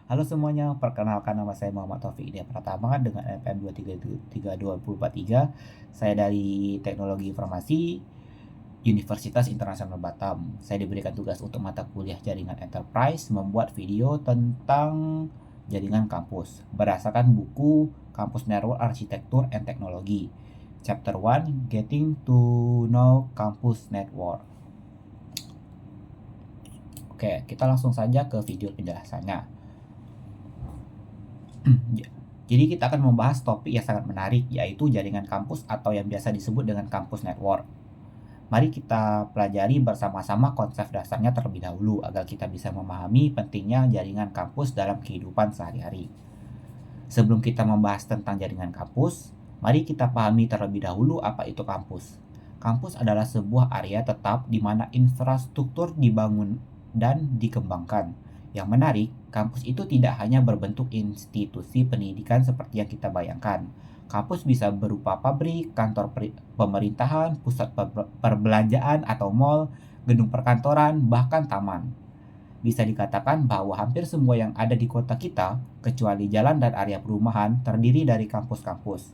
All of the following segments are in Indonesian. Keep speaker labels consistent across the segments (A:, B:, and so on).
A: Halo semuanya, perkenalkan nama saya Muhammad Taufik Hidayat Pratama dengan NPM 2332043. Saya dari Teknologi Informasi Universitas Internasional Batam. Saya diberikan tugas untuk mata kuliah Jaringan Enterprise membuat video tentang jaringan kampus berdasarkan buku Campus Network Architecture and Technology. Chapter 1, Getting to Know Campus Network. Oke, kita langsung saja ke video penjelasannya. Jadi kita akan membahas topik yang sangat menarik, yaitu jaringan kampus atau yang biasa disebut dengan kampus network. Mari kita pelajari bersama-sama konsep dasarnya terlebih dahulu agar kita bisa memahami pentingnya jaringan kampus dalam kehidupan sehari-hari. Sebelum kita membahas tentang jaringan kampus, mari kita pahami terlebih dahulu apa itu kampus. Kampus adalah sebuah area tetap di mana infrastruktur dibangun dan dikembangkan. Yang menarik, kampus itu tidak hanya berbentuk institusi pendidikan seperti yang kita bayangkan. Kampus bisa berupa pabrik, kantor pemerintahan, pusat perbelanjaan atau mall, gedung perkantoran, bahkan taman. Bisa dikatakan bahwa hampir semua yang ada di kota kita, kecuali jalan dan area perumahan, terdiri dari kampus-kampus.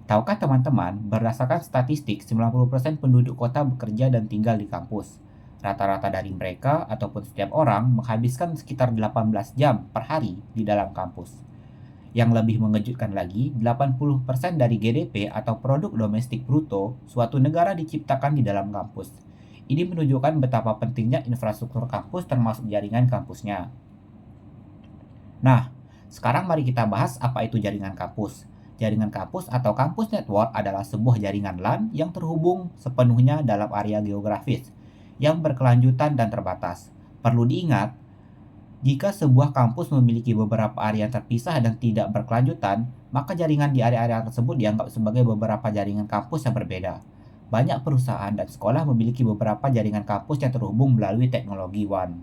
A: Tahukah teman-teman, berdasarkan statistik, 90% penduduk kota bekerja dan tinggal di kampus. Rata-rata dari mereka ataupun setiap orang menghabiskan sekitar 18 jam per hari di dalam kampus. Yang lebih mengejutkan lagi, 80% dari GDP atau produk domestik bruto suatu negara diciptakan di dalam kampus. Ini menunjukkan betapa pentingnya infrastruktur kampus termasuk jaringan kampusnya. Nah, sekarang mari kita bahas apa itu jaringan kampus. Jaringan kampus atau kampus network adalah sebuah jaringan LAN yang terhubung sepenuhnya dalam area geografis yang berkelanjutan dan terbatas. Perlu diingat, jika sebuah kampus memiliki beberapa area yang terpisah dan tidak berkelanjutan, maka jaringan di area-area tersebut dianggap sebagai beberapa jaringan kampus yang berbeda. Banyak perusahaan dan sekolah memiliki beberapa jaringan kampus yang terhubung melalui teknologi WAN.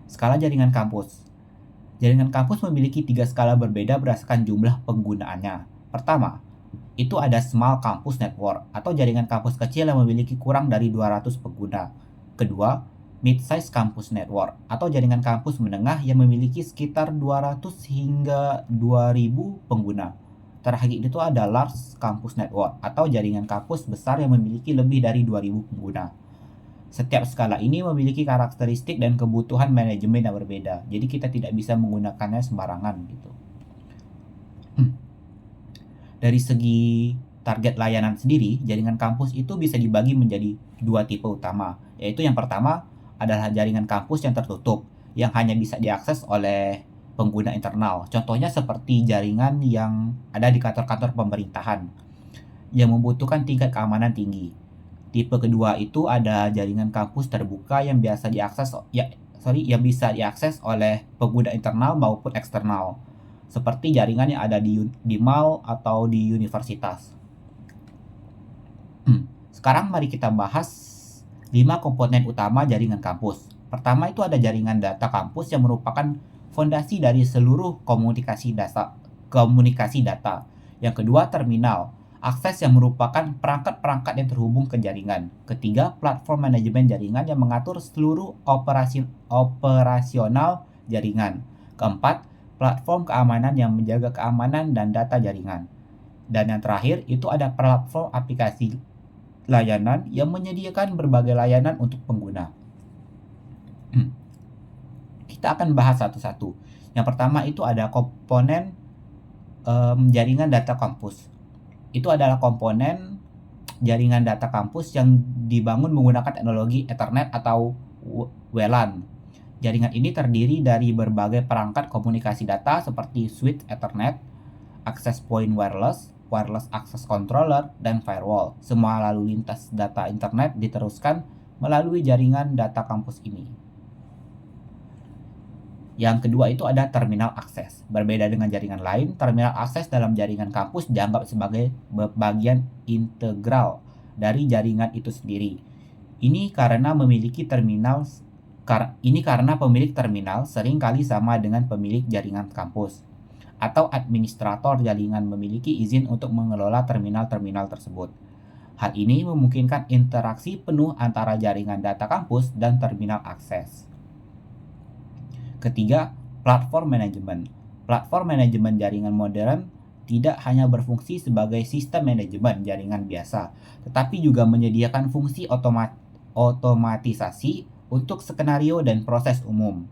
A: Skala jaringan kampus. Jaringan kampus memiliki 3 skala berbeda berdasarkan jumlah penggunaannya. Pertama, itu ada Small Campus Network atau jaringan kampus kecil yang memiliki kurang dari 200 pengguna. Kedua, Mid-size Campus Network atau jaringan kampus menengah yang memiliki sekitar 200 hingga 2000 pengguna. Terakhir itu ada Large Campus Network atau jaringan kampus besar yang memiliki lebih dari 2000 pengguna. Setiap skala ini memiliki karakteristik dan kebutuhan manajemen yang berbeda. Jadi kita tidak bisa menggunakannya sembarangan gitu. Dari segi target layanan sendiri, jaringan kampus itu bisa dibagi menjadi 2 tipe utama. Yaitu yang pertama adalah jaringan kampus yang tertutup, yang hanya bisa diakses oleh pengguna internal. Contohnya seperti jaringan yang ada di kantor-kantor pemerintahan, yang membutuhkan tingkat keamanan tinggi. Tipe kedua itu ada jaringan kampus terbuka yang biasa diakses yang bisa diakses oleh pengguna internal maupun eksternal, seperti jaringan yang ada di mall atau di universitas. Sekarang mari kita bahas 5 komponen utama jaringan kampus. Pertama itu ada jaringan data kampus yang merupakan fondasi dari seluruh komunikasi data. Yang kedua, terminal, akses yang merupakan perangkat-perangkat yang terhubung ke jaringan. Ketiga, platform manajemen jaringan yang mengatur seluruh operasional jaringan. Keempat, platform keamanan yang menjaga keamanan dan data jaringan. Dan yang terakhir, itu ada platform aplikasi layanan yang menyediakan berbagai layanan untuk pengguna. Kita akan bahas satu-satu. Yang pertama itu ada komponen jaringan data kampus. Itu adalah komponen jaringan data kampus yang dibangun menggunakan teknologi Ethernet atau WLAN. Jaringan ini terdiri dari berbagai perangkat komunikasi data seperti switch Ethernet, access point wireless access controller, dan firewall. Semua lalu lintas data internet diteruskan melalui jaringan data kampus ini. Yang kedua itu ada terminal akses. Berbeda dengan jaringan lain, terminal akses dalam jaringan kampus dianggap sebagai bagian integral dari jaringan itu sendiri. Ini karena pemilik terminal seringkali sama dengan pemilik jaringan kampus, atau administrator jaringan memiliki izin untuk mengelola terminal-terminal tersebut. Hal ini memungkinkan interaksi penuh antara jaringan data kampus dan terminal akses. Ketiga, platform manajemen. Platform manajemen jaringan modern tidak hanya berfungsi sebagai sistem manajemen jaringan biasa, tetapi juga menyediakan fungsi otomatisasi untuk skenario dan proses umum.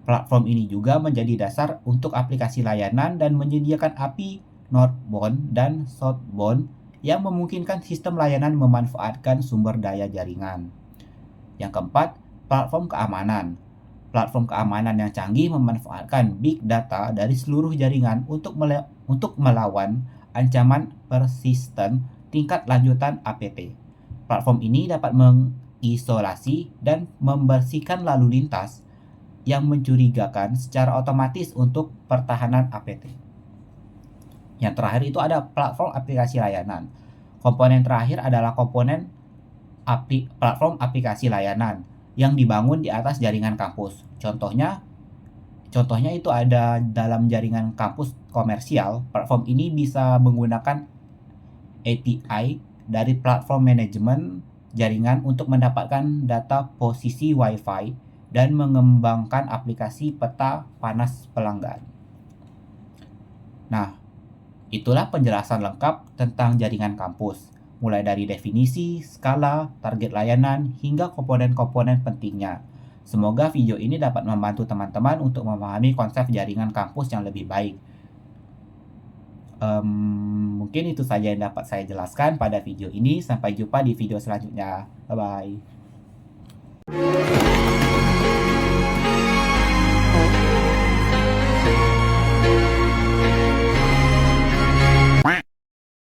A: Platform ini juga menjadi dasar untuk aplikasi layanan dan menyediakan API northbound dan southbound yang memungkinkan sistem layanan memanfaatkan sumber daya jaringan. Yang keempat, platform keamanan. Platform keamanan yang canggih memanfaatkan big data dari seluruh jaringan untuk melawan ancaman persisten tingkat lanjutan APT. Platform ini dapat mengisolasi dan membersihkan lalu lintas yang mencurigakan secara otomatis untuk pertahanan APT. Yang terakhir itu ada platform aplikasi layanan. Komponen terakhir adalah komponen platform aplikasi layanan yang dibangun di atas jaringan kampus. Contohnya itu ada dalam jaringan kampus komersial. Platform ini bisa menggunakan API dari platform manajemen jaringan untuk mendapatkan data posisi Wi-Fi dan mengembangkan aplikasi peta panas pelanggan. Nah, itulah penjelasan lengkap tentang jaringan kampus, mulai dari definisi, skala, target layanan, hingga komponen-komponen pentingnya. Semoga video ini dapat membantu teman-teman untuk memahami konsep jaringan kampus yang lebih baik. Mungkin itu saja yang dapat saya jelaskan pada video ini. Sampai jumpa di video selanjutnya. Bye-bye.